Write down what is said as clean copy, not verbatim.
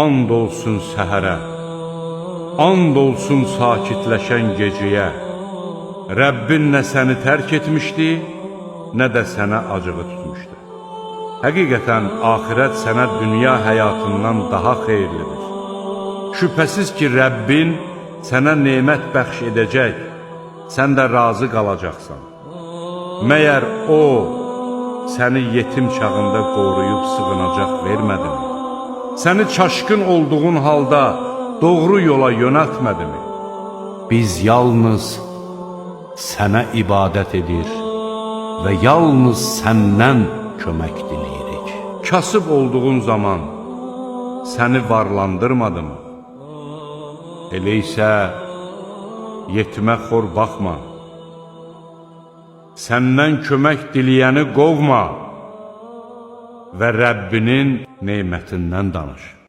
And olsun səhərə, and olsun sakitləşən gecəyə. Rəbbin nə səni tərk etmişdi, nə də sənə acığı tutmuşdu. Həqiqətən, axirət sənə dünya həyatından daha xeyirlidir. Şübhəsiz ki, Rəbbin sənə nemət bəxş edəcək, sən də razı qalacaqsan. Məyər O, səni yetim çağında qoruyub sığınacaq vermədimi? Səni çaşqın olduğun halda doğru yola yönəltmədimi? Biz yalnız sənə ibadət edir və yalnız səndən kömək diləyirik. Kasıb olduğun zaman səni varlandırmadımı? Elə isə yetimə xor baxma, səndən kömək diləyəni qovma və Rəbbinin nemətindən danış.